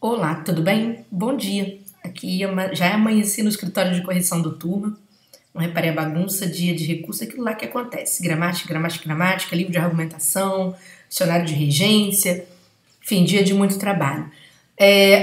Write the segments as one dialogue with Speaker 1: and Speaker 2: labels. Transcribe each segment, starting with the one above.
Speaker 1: Olá, tudo bem? Bom dia. Aqui já amanheci no escritório de correção do Turma. Não reparei a bagunça, dia de recurso, aquilo lá que acontece. Gramática, livro de argumentação, dicionário de regência, enfim, dia de muito trabalho.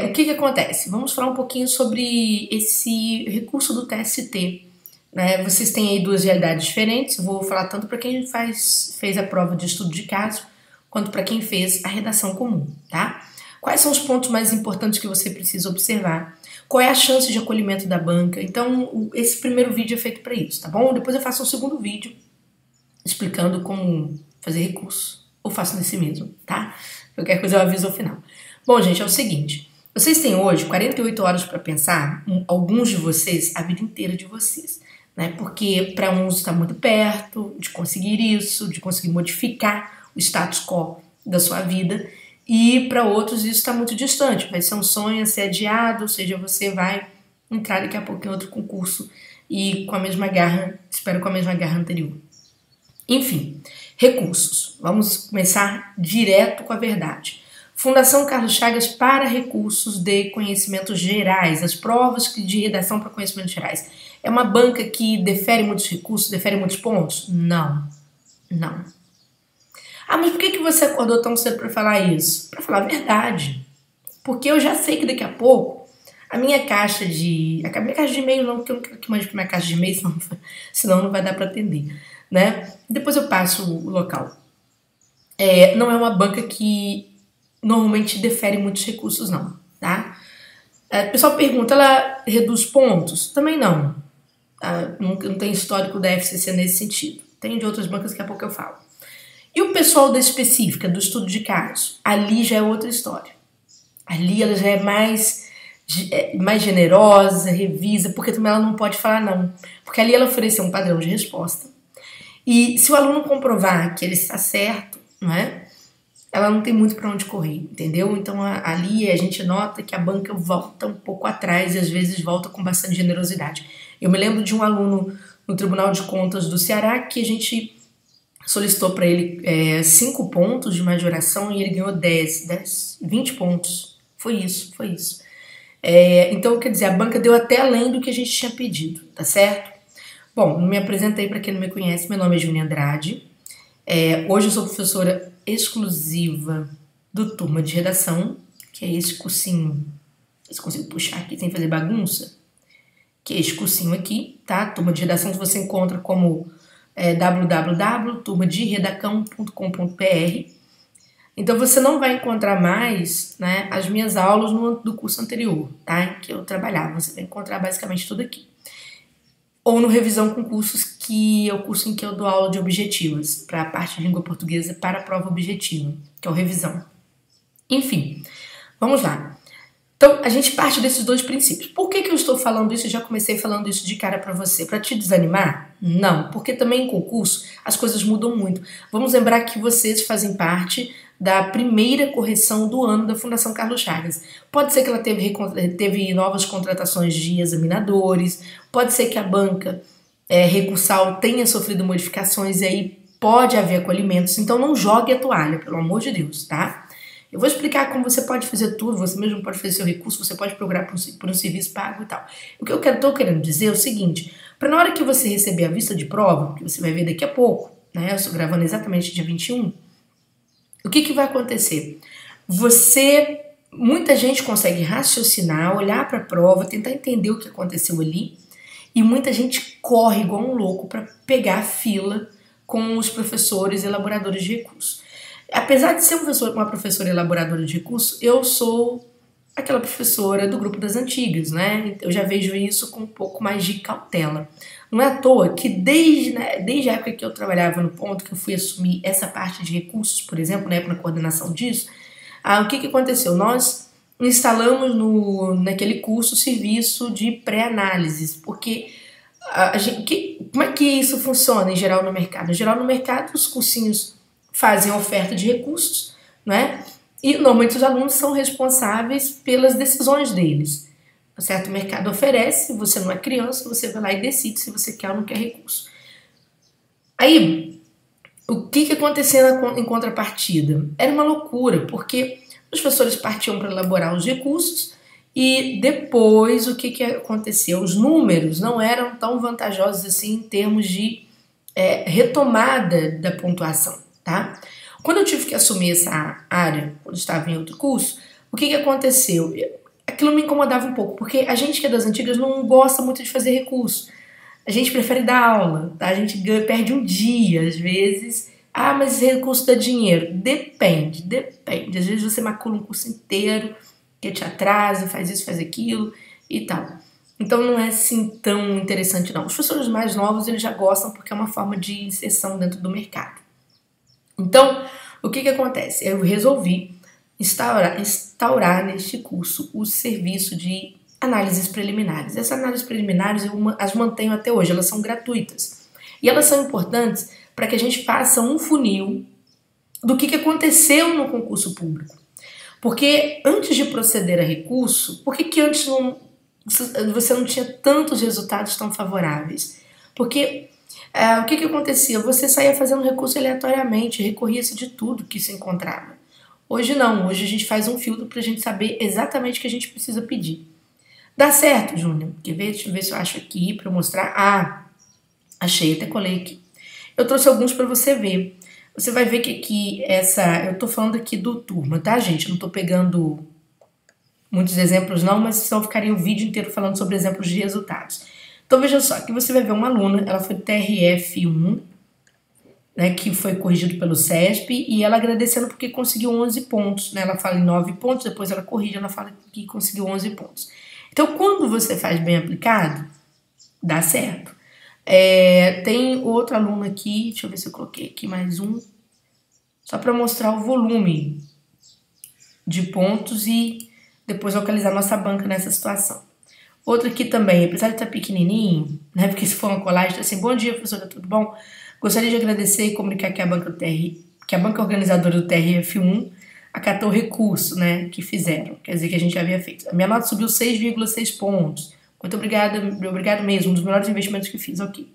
Speaker 1: O que acontece? Vamos falar um pouquinho sobre esse recurso do TST. Né? Vocês têm aí duas realidades diferentes. Eu vou falar tanto para quem fez a prova de estudo de caso, quanto para quem fez a redação comum, tá? Quais são os pontos mais importantes que você precisa observar? Qual é a chance de acolhimento da banca? Então, esse primeiro vídeo é feito para isso, tá bom? Depois eu faço um segundo vídeo explicando como fazer recurso. Ou faço nesse mesmo, tá? Qualquer coisa eu aviso ao final. Bom, gente, é o seguinte. Vocês têm hoje 48 horas para pensar, alguns de vocês, a vida inteira de vocês. Né? Porque para uns está muito perto de conseguir isso, de conseguir modificar o status quo da sua vida. E para outros isso está muito distante, vai ser um sonho a ser adiado, ou seja, você vai entrar daqui a pouco em outro concurso e com a mesma garra, espero com a mesma garra anterior. Enfim, recursos. Vamos começar direto com a verdade. Fundação Carlos Chagas para recursos de conhecimentos gerais, as provas de redação para conhecimentos gerais. É uma banca que defere muitos recursos, defere muitos pontos? Não, não. Ah, mas por que você acordou tão cedo para falar isso? Para falar a verdade. Porque eu já sei que daqui a pouco a minha caixa de e-mail não, porque eu não quero que mande para minha caixa de e-mail, senão não vai dar para atender, né? Depois eu passo o local. Não é uma banca que normalmente defere muitos recursos, não, tá? O pessoal pergunta, ela reduz pontos? Também não. Não tem histórico da FCC nesse sentido. Tem de outras bancas, daqui a pouco eu falo. E o pessoal da específica, do estudo de casos? Ali já é outra história. Ali ela já é mais generosa, revisa, porque também ela não pode falar não. Porque ali ela ofereceu um padrão de resposta. E se o aluno comprovar que ele está certo, não é? Ela não tem muito para onde correr, entendeu? Então ali a gente nota que a banca volta um pouco atrás e às vezes volta com bastante generosidade. Eu me lembro de um aluno no Tribunal de Contas do Ceará que a gente solicitou para ele 5 pontos de majoração e ele ganhou 20 pontos. Foi isso. Então, quer dizer, a banca deu até além do que a gente tinha pedido, tá certo? Bom, me apresentei para quem não me conhece, meu nome é Júlia Andrade. Hoje eu sou professora exclusiva do Turma de Redação, que é esse cursinho, se consigo puxar aqui sem fazer bagunça, que é esse cursinho aqui, tá? Turma de Redação que você encontra como www.turmaderedacão.com.br. Então você não vai encontrar mais, né, as minhas aulas do curso anterior, tá, em que eu trabalhava. Você vai encontrar basicamente tudo aqui. Ou no Revisão com Cursos, que é o curso em que eu dou aula de objetivas, para a parte de língua portuguesa para a prova objetiva, que é o Revisão. Enfim, vamos lá. Então, a gente parte desses dois princípios. Por que eu estou falando isso? Eu já comecei falando isso de cara para você. Para te desanimar? Não, porque também em concurso as coisas mudam muito. Vamos lembrar que vocês fazem parte da primeira correção do ano da Fundação Carlos Chagas. Pode ser que ela teve novas contratações de examinadores, pode ser que a banca recursal tenha sofrido modificações e aí pode haver acolhimentos. Então não jogue a toalha, pelo amor de Deus, tá? Eu vou explicar como você pode fazer tudo, você mesmo pode fazer seu recurso, você pode procurar por um serviço pago e tal. O que eu estou querendo dizer é o seguinte, para na hora que você receber a vista de prova, que você vai ver daqui a pouco, né, eu estou gravando exatamente dia 21, o que vai acontecer? Muita gente consegue raciocinar, olhar para a prova, tentar entender o que aconteceu ali, e muita gente corre igual um louco para pegar a fila com os professores e elaboradores de recurso. Apesar de ser uma professora elaboradora de recurso, eu sou aquela professora do grupo das antigas, né? Eu já vejo isso com um pouco mais de cautela. Não é à toa que desde a época que eu trabalhava no ponto, que eu fui assumir essa parte de recursos, por exemplo, né, na coordenação disso, o que aconteceu? Nós instalamos naquele curso o serviço de pré-análises, porque como é que isso funciona em geral no mercado? Em geral no mercado os cursinhos fazem a oferta de recursos, né? E normalmente os alunos são responsáveis pelas decisões deles. Certo? O mercado oferece, você não é criança, você vai lá e decide se você quer ou não quer recurso. Aí, o que acontecia em contrapartida? Era uma loucura, porque Os professores partiam para elaborar os recursos e depois o que aconteceu? Os números não eram tão vantajosos assim em termos de retomada da pontuação, tá? Quando eu tive que assumir essa área, quando estava em outro curso, o que aconteceu? Aquilo me incomodava um pouco, porque a gente que é das antigas não gosta muito de fazer recurso. A gente prefere dar aula, tá? A gente perde um dia, às vezes. Ah, mas esse recurso dá dinheiro. Depende. Às vezes você macula um curso inteiro, que te atrasa, faz isso, faz aquilo e tal. Então não é assim tão interessante não. Os professores mais novos, eles já gostam porque é uma forma de inserção dentro do mercado. Então, o que acontece? Eu resolvi instaurar neste curso o serviço de análises preliminares. Essas análises preliminares eu as mantenho até hoje, elas são gratuitas. E elas são importantes para que a gente faça um funil do que aconteceu no concurso público. Porque antes de proceder a recurso, por que antes você não tinha tantos resultados tão favoráveis? Porque o que acontecia? Você saía fazendo recurso aleatoriamente, recorria-se de tudo que se encontrava. Hoje não, hoje a gente faz um filtro para a gente saber exatamente o que a gente precisa pedir. Dá certo, Júnior? Quer ver? Deixa eu ver se eu acho aqui para mostrar. Ah, achei, até colei aqui. Eu trouxe alguns para você ver. Você vai ver que aqui eu tô falando aqui do Turma, tá, gente? Eu não tô pegando muitos exemplos não, mas senão eu ficaria o vídeo inteiro falando sobre exemplos de resultados. Então veja só, aqui você vai ver uma aluna, ela foi TRF1, né, que foi corrigido pelo CESP, e ela agradecendo porque conseguiu 11 pontos, né? Ela fala em 9 pontos, depois ela corrige, ela fala que conseguiu 11 pontos. Então quando você faz bem aplicado, dá certo. Tem outro aluno aqui, deixa eu ver se eu coloquei aqui mais um, só para mostrar o volume de pontos e depois localizar nossa banca nessa situação. Outro aqui também, apesar de estar pequenininho, né, porque se for uma colagem, assim, bom dia, professora, tudo bom? Gostaria de agradecer e comunicar que a banca organizadora do TRF1 acatou o recurso, né, que fizeram, quer dizer que a gente já havia feito. A minha nota subiu 6,6 pontos. Muito obrigado mesmo, um dos melhores investimentos que fiz, ok.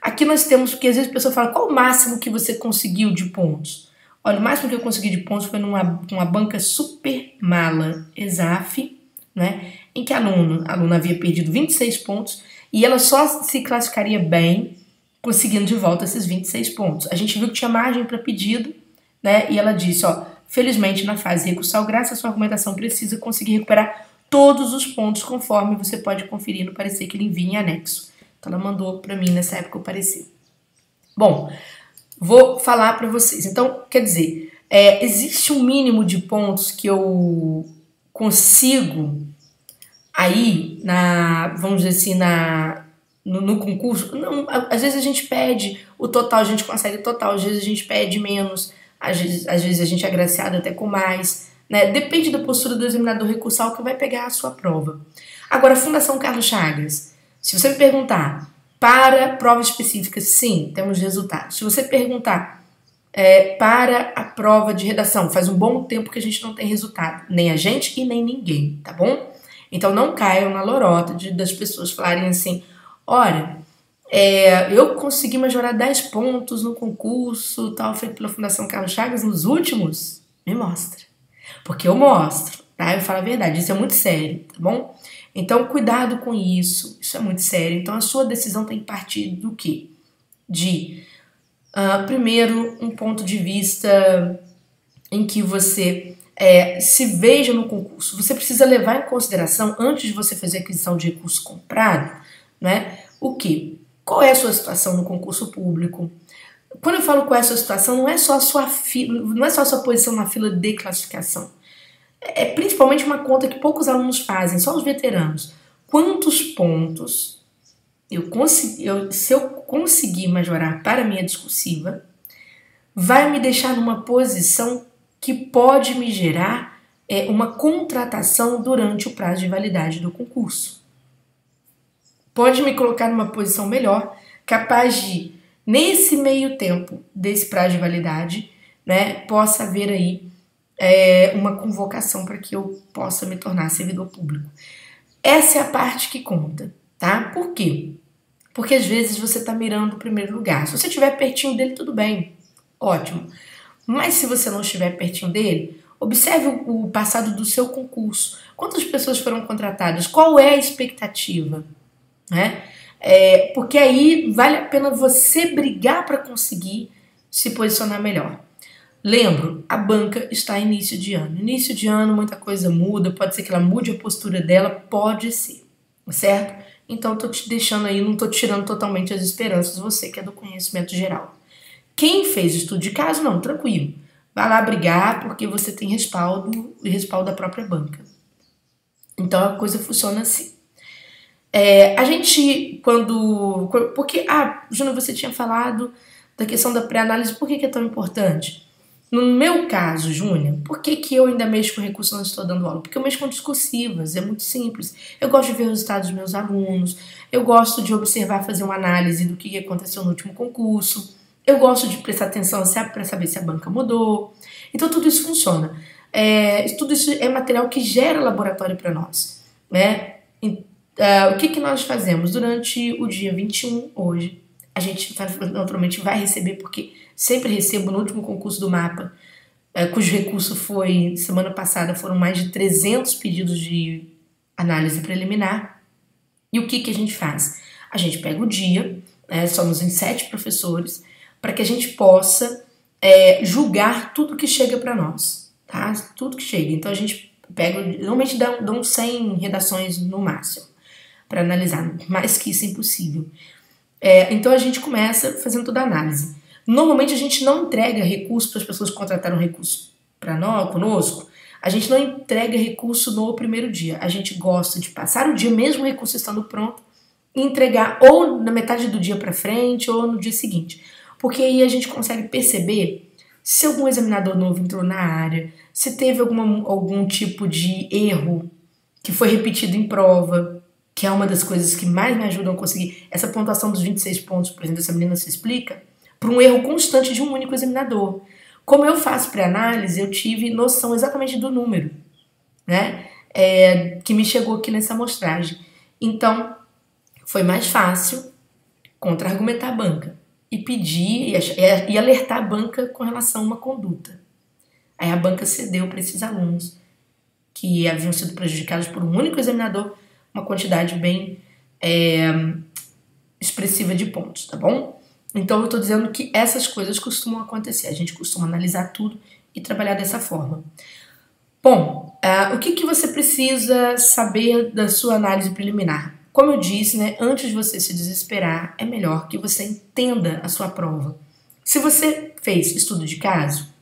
Speaker 1: Aqui nós temos, porque às vezes a pessoa fala, qual o máximo que você conseguiu de pontos? Olha, o máximo que eu consegui de pontos foi numa banca super mala, ESAF, né, em que a aluna havia perdido 26 pontos e ela só se classificaria bem conseguindo de volta esses 26 pontos. A gente viu que tinha margem para pedido, né, e ela disse, ó, felizmente na fase recursal, graças à sua argumentação precisa conseguir recuperar todos os pontos, conforme você pode conferir no parecer que ele envia em anexo. Então ela mandou para mim nessa época o parecer. Bom, vou falar para vocês. Então, quer dizer, existe um mínimo de pontos que eu consigo aí, vamos dizer assim, no concurso. Não, às vezes a gente pede o total, a gente consegue o total, às vezes a gente pede menos, às vezes a gente é agraciado até com mais. Né? Depende da postura do examinador recursal que vai pegar a sua prova. Agora, Fundação Carlos Chagas, se você me perguntar para prova específica, sim, temos resultados. Se você perguntar para a prova de redação, faz um bom tempo que a gente não tem resultado, nem a gente e nem ninguém, tá bom? Então não caiam na lorota das pessoas falarem assim, olha, eu consegui majorar 10 pontos no concurso tal, feito pela Fundação Carlos Chagas nos últimos, me mostra. Porque eu mostro, tá? Eu falo a verdade, isso é muito sério, tá bom? Então, cuidado com isso, isso é muito sério. Então, a sua decisão tem que partir do quê? Primeiro, um ponto de vista em que você se veja no concurso. Você precisa levar em consideração, antes de você fazer a aquisição de recurso comprado, né? O quê? Qual é a sua situação no concurso público? Quando eu falo qual é a sua situação, não é só a sua posição na fila de classificação. É principalmente uma conta que poucos alunos fazem, só os veteranos. Quantos pontos se eu conseguir majorar para a minha discursiva, vai me deixar numa posição que pode me gerar uma contratação durante o prazo de validade do concurso. Pode me colocar numa posição melhor, capaz de, nesse meio tempo desse prazo de validade, né, possa haver aí uma convocação para que eu possa me tornar servidor público. Essa é a parte que conta, tá? Por quê? Porque às vezes você está mirando o primeiro lugar. Se você estiver pertinho dele, tudo bem, ótimo. Mas se você não estiver pertinho dele, Observe o passado do seu concurso. Quantas pessoas foram contratadas? Qual é a expectativa? Né? Porque aí vale a pena você brigar para conseguir se posicionar melhor. Lembro, a banca está em início de ano. Início de ano, muita coisa muda, pode ser que ela mude a postura dela, pode ser, certo? Então, tô te deixando aí, não tô tirando totalmente as esperanças, você que é do conhecimento geral. Quem fez estudo de caso, não, tranquilo. Vai lá brigar porque você tem respaldo e respaldo da própria banca. Então, a coisa funciona assim. A gente, porque, Júnior, você tinha falado da questão da pré-análise, por que é tão importante? No meu caso, Júnior, por que eu ainda mexo com recurso e não estou dando aula? Porque eu mexo com discursivas, é muito simples. Eu gosto de ver os resultados dos meus alunos, eu gosto de observar, fazer uma análise do que aconteceu no último concurso, eu gosto de prestar atenção para saber se a banca mudou. Então tudo isso funciona. Tudo isso é material que gera laboratório para nós. Né? O que nós fazemos? Durante o dia 21, hoje, a gente naturalmente vai receber, porque sempre recebo no último concurso do MAPA, cujo recurso foi, semana passada, foram mais de 300 pedidos de análise preliminar. E o que a gente faz? A gente pega o dia, somos em 7 professores, para que a gente possa julgar tudo que chega para nós, tá? Tudo que chega. Então a gente pega, normalmente dão 100 redações no máximo, para analisar, mais que isso é impossível. Então a gente começa fazendo toda a análise. Normalmente a gente não entrega recurso para as pessoas que contrataram recurso para nós, conosco. A gente não entrega recurso no primeiro dia. A gente gosta de passar o dia, mesmo o recurso estando pronto, e entregar ou na metade do dia para frente ou no dia seguinte. Porque aí a gente consegue perceber se algum examinador novo entrou na área, se teve algum tipo de erro que foi repetido em prova, que é uma das coisas que mais me ajudam a conseguir essa pontuação dos 26 pontos, por exemplo, essa menina se explica, por um erro constante de um único examinador. Como eu faço pré-análise, eu tive noção exatamente do número, né, que me chegou aqui nessa amostragem. Então, foi mais fácil contra-argumentar a banca e pedir e alertar a banca com relação a uma conduta. Aí a banca cedeu para esses alunos que haviam sido prejudicados por um único examinador uma quantidade bem expressiva de pontos, tá bom? Então eu tô dizendo que essas coisas costumam acontecer, a gente costuma analisar tudo e trabalhar dessa forma. Bom, o que você precisa saber da sua análise preliminar? Como eu disse, né, antes de você se desesperar, é melhor que você entenda a sua prova. Se você fez estudo de caso,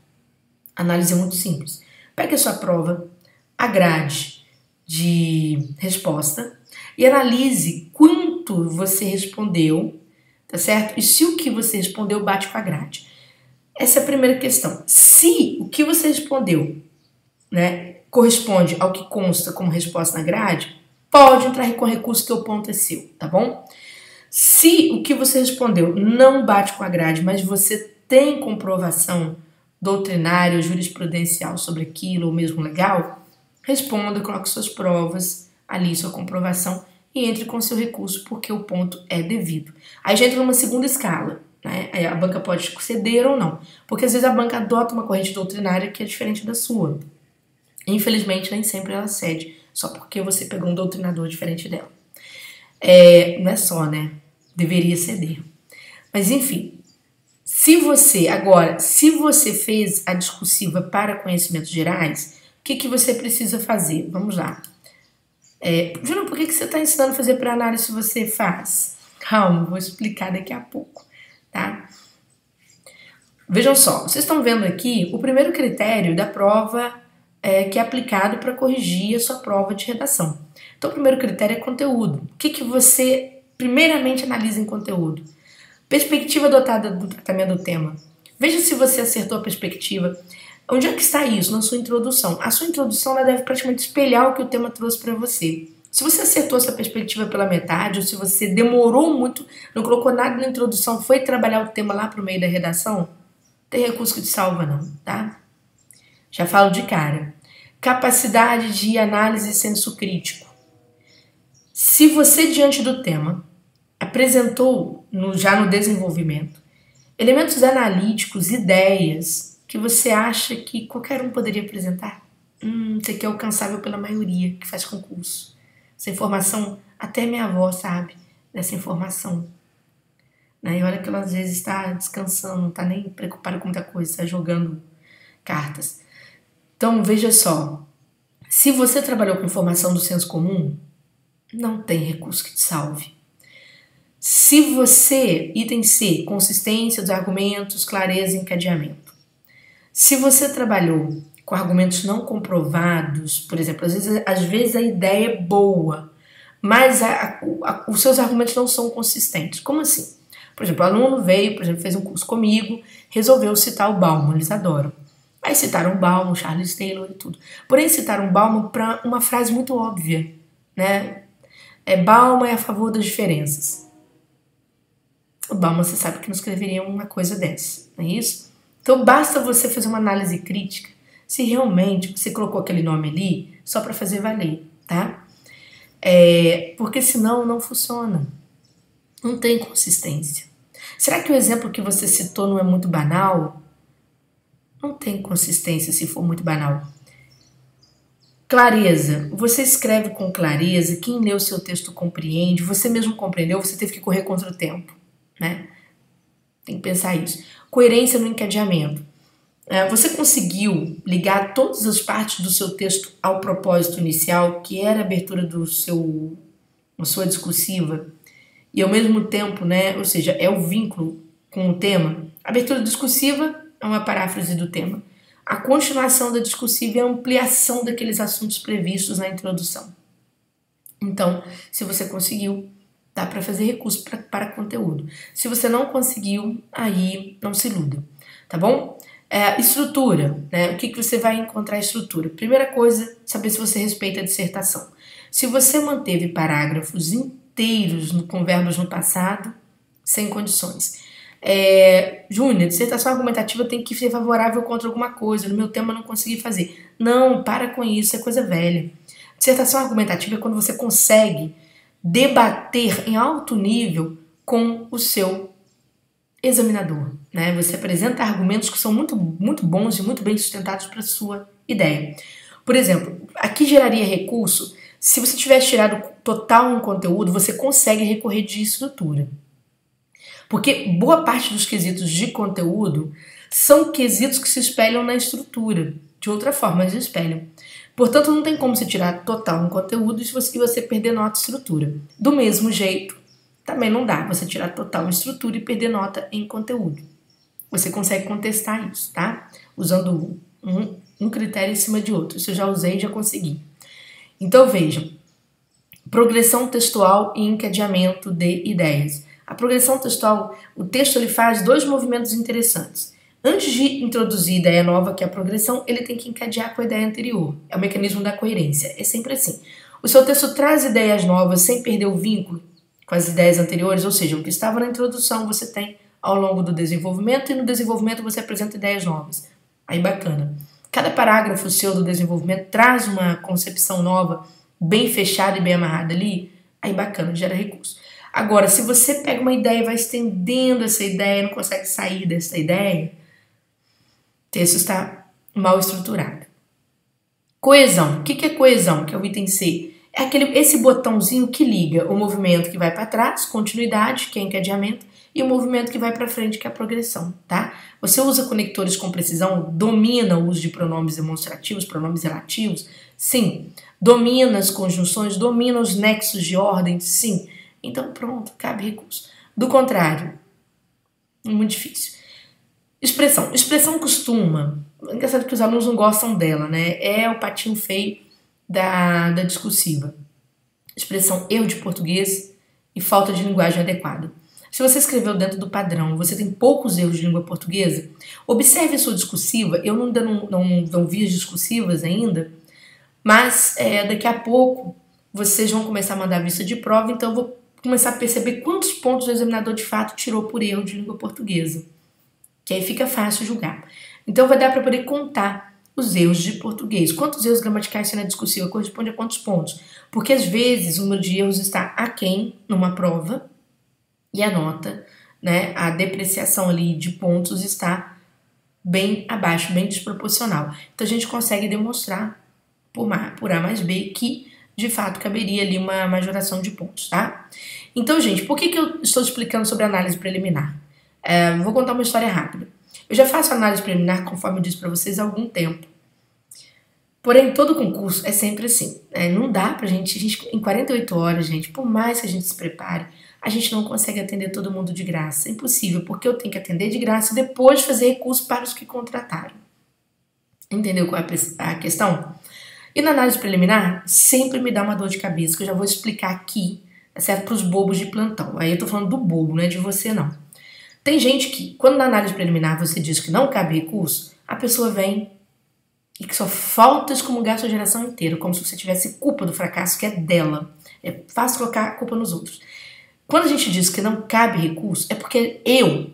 Speaker 1: a análise é muito simples. Pegue a sua prova, a grade de resposta e analise quanto você respondeu, tá certo? E se o que você respondeu bate com a grade. Essa é a primeira questão. Se o que você respondeu, né, corresponde ao que consta como resposta na grade, pode entrar com recurso que o ponto é seu, tá bom? Se o que você respondeu não bate com a grade, mas você tem comprovação doutrinária ou jurisprudencial sobre aquilo, ou mesmo legal, responda, coloque suas provas ali, sua comprovação, e entre com seu recurso, porque o ponto é devido. Aí já entra numa segunda escala, né? A banca pode ceder ou não, porque às vezes a banca adota uma corrente doutrinária que é diferente da sua. Infelizmente, nem sempre ela cede, só porque você pegou um doutrinador diferente dela. Não é só, né? Deveria ceder. Mas enfim, se você fez a discursiva para conhecimentos gerais, o que você precisa fazer? Vamos lá. Júnior, por que você está ensinando a fazer pré-análise se você faz? Calma, vou explicar daqui a pouco, tá? Vejam só, vocês estão vendo aqui o primeiro critério da prova que é aplicado para corrigir a sua prova de redação. Então, o primeiro critério é conteúdo. O que você primeiramente analisa em conteúdo? Perspectiva adotada do tratamento do tema. Veja se você acertou a perspectiva. Onde é que está isso? Na sua introdução. A sua introdução ela deve praticamente espelhar o que o tema trouxe para você. Se você acertou essa perspectiva pela metade, ou se você demorou muito, não colocou nada na introdução, foi trabalhar o tema lá para o meio da redação, tem recurso que te salva não, tá? Já falo de cara. Capacidade de análise e senso crítico. Se você, diante do tema, apresentou, já no desenvolvimento, elementos analíticos, ideias que você acha que qualquer um poderia apresentar? Isso aqui é alcançável pela maioria que faz concurso. Essa informação, até minha avó sabe dessa informação. Né? E olha que ela às vezes está descansando, não está nem preocupada com muita coisa, está jogando cartas. Então, veja só. Se você trabalhou com informação do senso comum, não tem recurso que te salve. Se você, item C, consistência dos argumentos, clareza e encadeamento. Se você trabalhou com argumentos não comprovados, por exemplo, às vezes a ideia é boa, mas os seus argumentos não são consistentes. Como assim? Por exemplo, o aluno veio, por exemplo, fez um curso comigo, resolveu citar o Bauman, eles adoram. Aí citaram o Bauman, Charles Taylor e tudo. Porém, citaram o Bauman para uma frase muito óbvia, né? Bauman é a favor das diferenças. O Bauman, você sabe que não escreveria uma coisa dessa, não é isso? Então, basta você fazer uma análise crítica se realmente você colocou aquele nome ali só para fazer valer, tá? Porque senão não funciona. Não tem consistência. Será que o exemplo que você citou não é muito banal? Não tem consistência se for muito banal. Clareza. Você escreve com clareza, quem lê o seu texto compreende, você mesmo compreendeu, você teve que correr contra o tempo, né? Tem que pensar isso. Coerência no encadeamento. Você conseguiu ligar todas as partes do seu texto ao propósito inicial, que era a abertura da sua discursiva, e ao mesmo tempo, né, ou seja, é o vínculo com o tema. A abertura discursiva é uma paráfrase do tema. A continuação da discursiva é a ampliação daqueles assuntos previstos na introdução. Então, se você conseguiu, dá para fazer recurso para conteúdo. Se você não conseguiu, aí não se iluda, tá bom? Estrutura, né? O que você vai encontrar estrutura? Primeira coisa, saber se você respeita a dissertação. Se você manteve parágrafos inteiros com verbos no passado, sem condições. Júnior, dissertação argumentativa tem que ser favorável contra alguma coisa, no meu tema eu não consegui fazer. Não, para com isso, é coisa velha. Dissertação argumentativa é quando você consegue debater em alto nível com o seu examinador, né? Você apresenta argumentos que são muito, muito bons e muito bem sustentados para a sua ideia. Por exemplo, aqui geraria recurso, se você tivesse tirado total um conteúdo, você consegue recorrer de estrutura. Porque boa parte dos quesitos de conteúdo são quesitos que se espelham na estrutura. De outra forma, eles espelham. Portanto, não tem como você tirar total um conteúdo e você perder nota e estrutura. Do mesmo jeito, também não dá você tirar total estrutura e perder nota em conteúdo. Você consegue contestar isso, tá? Usando um critério em cima de outro. Isso eu já usei e já consegui. Então, vejam. Progressão textual e encadeamento de ideias. A progressão textual, o texto ele faz dois movimentos interessantes. Antes de introduzir ideia nova, que é a progressão, ele tem que encadear com a ideia anterior. É o mecanismo da coerência. É sempre assim. O seu texto traz ideias novas sem perder o vínculo com as ideias anteriores, ou seja, o que estava na introdução você tem ao longo do desenvolvimento e no desenvolvimento você apresenta ideias novas. Aí bacana. Cada parágrafo seu do desenvolvimento traz uma concepção nova, bem fechada e bem amarrada ali, aí bacana, gera recurso. Agora, se você pega uma ideia e vai estendendo essa ideia, não consegue sair dessa ideia, o texto está mal estruturado. Coesão. O que é coesão? Que é o item C. É esse botãozinho que liga o movimento que vai para trás, continuidade, que é encadeamento, e o movimento que vai para frente, que é a progressão, tá? Você usa conectores com precisão, domina o uso de pronomes demonstrativos, pronomes relativos? Sim. Domina as conjunções, domina os nexos de ordem? Sim. Então pronto, cabe recurso. Do contrário, muito difícil. Expressão. Expressão costuma, engraçado que os alunos não gostam dela, né? É o patinho feio da discursiva. Expressão erro de português e falta de linguagem adequada. Se você escreveu dentro do padrão, você tem poucos erros de língua portuguesa, observe a sua discursiva. Eu ainda não vi as discursivas ainda, mas daqui a pouco vocês vão começar a mandar vista de prova, então eu vou começar a perceber quantos pontos o examinador de fato tirou por erro de língua portuguesa, que aí fica fácil julgar. Então vai dar para poder contar os erros de português. Quantos erros gramaticais tem na discursiva corresponde a quantos pontos? Porque às vezes o número de erros está aquém numa prova e a nota, né, a depreciação ali de pontos está bem abaixo, bem desproporcional. Então a gente consegue demonstrar por A mais B que de fato caberia ali uma majoração de pontos, tá? Então, gente, por que eu estou explicando sobre análise preliminar? Vou contar uma história rápida. Eu já faço análise preliminar, conforme eu disse para vocês, há algum tempo. Porém, todo concurso é sempre assim. Não dá pra gente, em 48 horas, gente, por mais que a gente se prepare, a gente não consegue atender todo mundo de graça. É impossível, porque eu tenho que atender de graça e depois fazer recurso para os que contrataram. Entendeu qual é a questão? E na análise preliminar, sempre me dá uma dor de cabeça, que eu já vou explicar aqui, tá certo? Para os bobos de plantão. Aí eu tô falando do bobo, não é de você, não. Tem gente que, quando na análise preliminar você diz que não cabe recurso, a pessoa vem e que só falta excomungar a sua geração inteira, como se você tivesse culpa do fracasso que é dela. É fácil colocar a culpa nos outros. Quando a gente diz que não cabe recurso, é porque eu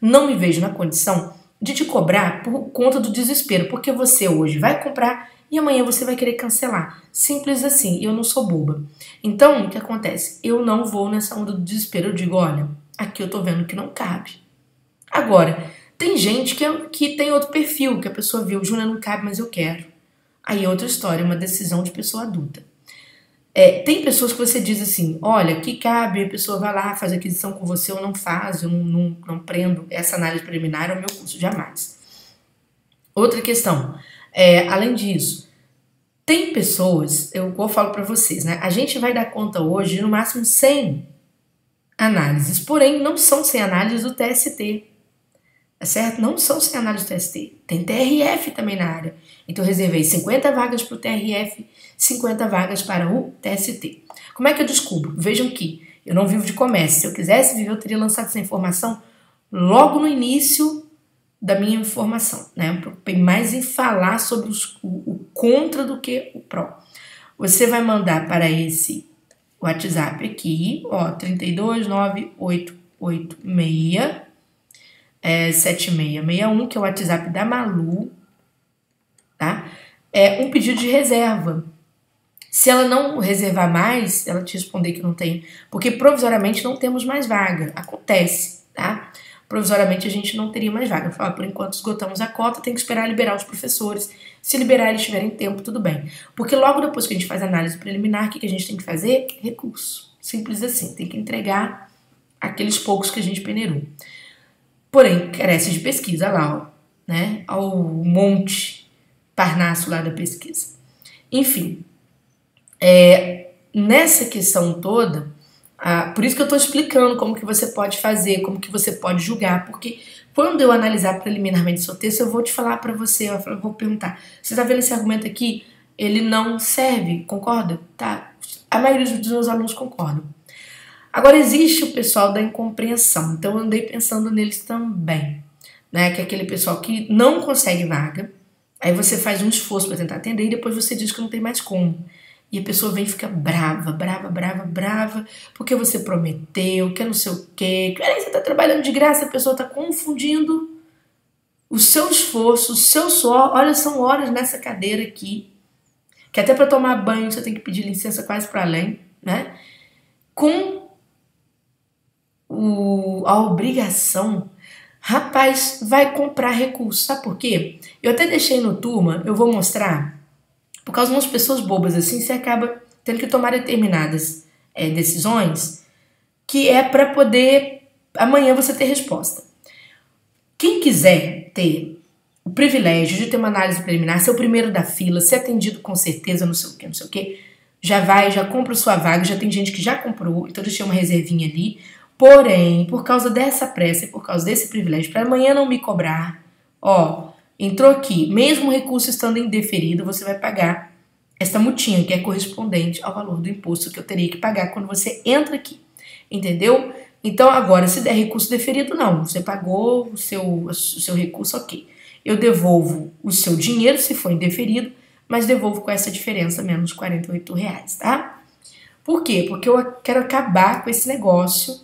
Speaker 1: não me vejo na condição de te cobrar por conta do desespero, porque você hoje vai comprar e amanhã você vai querer cancelar. Simples assim, eu não sou boba. Então, o que acontece? Eu não vou nessa onda do desespero, eu digo, olha, aqui eu tô vendo que não cabe. Agora, tem gente que tem outro perfil, que a pessoa viu, Júlia, não cabe, mas eu quero. Aí é outra história, uma decisão de pessoa adulta. Tem pessoas que você diz assim, olha, que cabe, a pessoa vai lá, faz aquisição com você ou não faz, eu não prendo essa análise preliminar, é o meu curso, jamais. Outra questão, além disso, tem pessoas, eu falo para vocês, né, a gente vai dar conta hoje de no máximo 100 análises, porém não são 100 análises do TST, tá certo? Não são 100 análises do TST, tem TRF também na área. Então eu reservei 50 vagas para o TRF, 50 vagas para o TST. Como é que eu descubro? Vejam que eu não vivo de comércio. Se eu quisesse viver, eu teria lançado essa informação logo no início da minha formação, né? Eu preocupei mais em falar sobre o contra do que o pró. Você vai mandar para esse WhatsApp aqui, ó, 3298886 7661, que é o WhatsApp da Malu, tá? É um pedido de reserva. Se ela não reservar mais, ela te responder que não tem, porque provisoriamente não temos mais vaga. Acontece, tá? Provisoriamente a gente não teria mais vaga. Fala, por enquanto esgotamos a cota, tem que esperar liberar os professores. Se liberar eles tiverem tempo, tudo bem. Porque logo depois que a gente faz a análise preliminar, o que a gente tem que fazer? Recurso. Simples assim, tem que entregar aqueles poucos que a gente peneirou. Porém, carece de pesquisa lá, ó, né? Ao monte Parnasso lá da pesquisa. Enfim, nessa questão toda, por isso que eu estou explicando como que você pode fazer, como que você pode julgar, porque quando eu analisar preliminarmente seu texto, eu vou te falar para você, eu vou perguntar, você está vendo esse argumento aqui? Ele não serve, concorda? Tá? A maioria dos meus alunos concordam. Agora, existe o pessoal da incompreensão, então eu andei pensando neles também, né? Que é aquele pessoal que não consegue vaga, aí você faz um esforço para tentar atender e depois você diz que não tem mais como. E a pessoa vem e fica brava, porque você prometeu, que não sei o quê, que você está trabalhando de graça, a pessoa está confundindo o seu esforço, o seu suor. Olha, são horas nessa cadeira aqui, que até para tomar banho você tem que pedir licença quase para além, né? Com a obrigação, rapaz, vai comprar recurso. Sabe por quê? Eu até deixei no Turma, eu vou mostrar, por causa de umas pessoas bobas assim, você acaba tendo que tomar determinadas decisões que é para poder amanhã você ter resposta. Quem quiser ter o privilégio de ter uma análise preliminar, ser o primeiro da fila, ser atendido com certeza, não sei o que, já vai, já compra sua vaga, já tem gente que já comprou, então deixei uma reservinha ali. Porém, por causa dessa pressa e por causa desse privilégio, para amanhã não me cobrar, ó, entrou aqui, mesmo o recurso estando indeferido, você vai pagar esta multinha, que é correspondente ao valor do imposto que eu teria que pagar quando você entra aqui, entendeu? Então, agora, se der recurso deferido, não, você pagou o seu recurso, ok. Eu devolvo o seu dinheiro, se for indeferido, mas devolvo com essa diferença, menos R$48, tá? Por quê? Porque eu quero acabar com esse negócio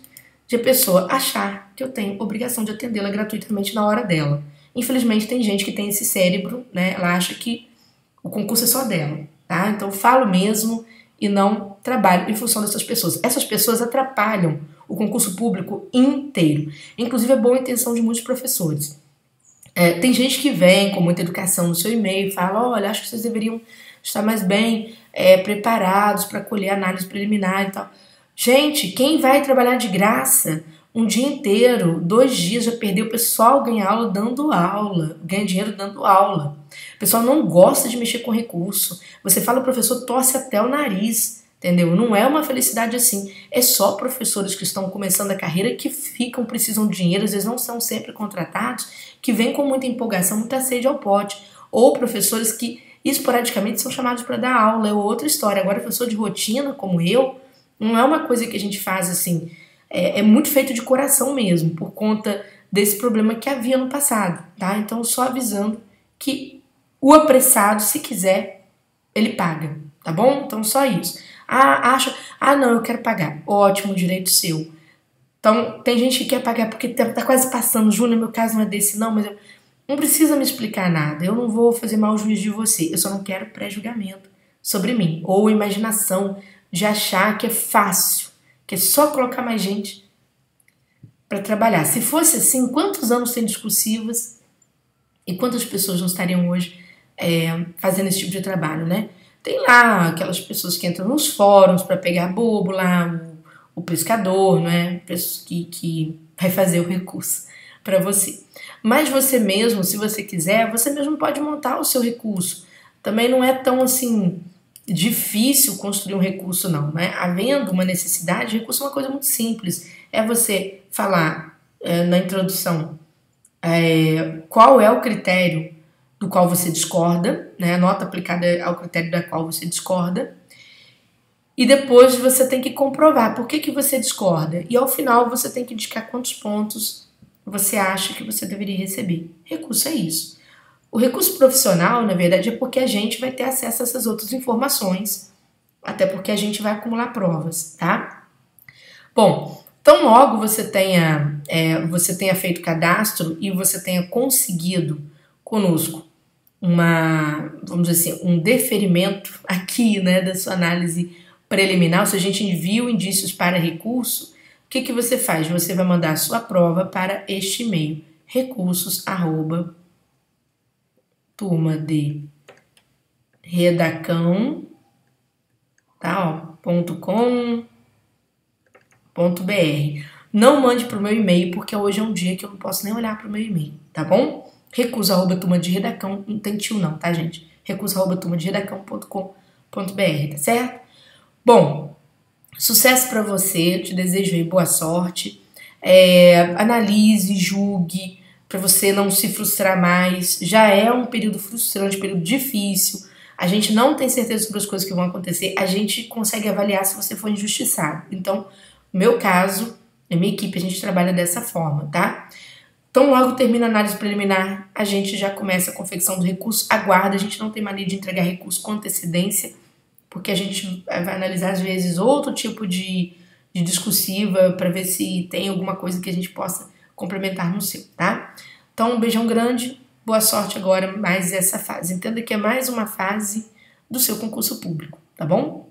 Speaker 1: de a pessoa achar que eu tenho obrigação de atendê-la gratuitamente na hora dela. Infelizmente, tem gente que tem esse cérebro, né? Ela acha que o concurso é só dela, tá? Então, falo mesmo e não trabalho em função dessas pessoas. Essas pessoas atrapalham o concurso público inteiro. Inclusive, é boa intenção de muitos professores. Tem gente que vem com muita educação no seu e-mail e fala, olha, acho que vocês deveriam estar mais bem preparados para colher análise preliminar e tal. Gente, quem vai trabalhar de graça um dia inteiro, 2 dias, já perdeu, o pessoal ganha aula dando aula, ganha dinheiro dando aula. O pessoal não gosta de mexer com recurso. Você fala, o professor torce até o nariz, entendeu? Não é uma felicidade assim. É só professores que estão começando a carreira que precisam de dinheiro, às vezes não são sempre contratados, que vêm com muita empolgação, muita sede ao pote. Ou professores que esporadicamente são chamados para dar aula, é outra história. Agora, professor de rotina, como eu, não é uma coisa que a gente faz assim, é muito feito de coração mesmo, por conta desse problema que havia no passado, tá? Então, só avisando que o apressado, se quiser, ele paga, tá bom? Então, só isso. Não, eu quero pagar. Ótimo, direito seu. Então, tem gente que quer pagar porque tá quase passando. Júnior, meu caso não é desse, não, mas não precisa me explicar nada. Eu não vou fazer mau juízo de você. Eu só não quero pré-julgamento sobre mim. Ou imaginação de achar que é fácil, que é só colocar mais gente para trabalhar. Se fosse assim, quantos anos tem discursivas e quantas pessoas não estariam hoje fazendo esse tipo de trabalho, né? Tem lá aquelas pessoas que entram nos fóruns para pegar bobo lá, o pescador, né? Que vai fazer o recurso para você. Mas você mesmo, se você quiser, você mesmo pode montar o seu recurso. Também não é tão assim difícil construir um recurso, não, né? Havendo uma necessidade, recurso é uma coisa muito simples. É você falar na introdução qual é o critério do qual você discorda, né? A nota aplicada ao critério da qual você discorda. E depois você tem que comprovar por que você discorda. E ao final você tem que indicar quantos pontos você acha que você deveria receber. Recurso é isso. O recurso profissional, na verdade, é porque a gente vai ter acesso a essas outras informações, até porque a gente vai acumular provas, tá? Bom, tão logo você tenha feito cadastro e você tenha conseguido conosco vamos dizer assim, um deferimento aqui, né, da sua análise preliminar, se a gente enviou indícios para recurso, o que você faz? Você vai mandar a sua prova para este e-mail, recursos@turmaderedacão, tá, .com.br. Não mande para o meu e-mail, porque hoje é um dia que eu não posso nem olhar para o meu e-mail, tá bom? Recurso@turmaderedacão, não tem tio não, tá, gente? recurso@turmaderedacão.com.br, tá certo? Bom, sucesso para você, eu te desejo aí boa sorte. Analise, julgue, para você não se frustrar mais. Já é um período frustrante, um período difícil. A gente não tem certeza sobre as coisas que vão acontecer. A gente consegue avaliar se você for injustiçado. Então, no meu caso, na minha equipe, a gente trabalha dessa forma, tá? Então, logo termina a análise preliminar, a gente já começa a confecção do recurso. Aguarda, a gente não tem mania de entregar recurso com antecedência, porque a gente vai analisar, às vezes, outro tipo de discursiva para ver se tem alguma coisa que a gente possa complementar no seu, tá? Então, um beijão grande, boa sorte agora mais essa fase. Entenda que é mais uma fase do seu concurso público, tá bom?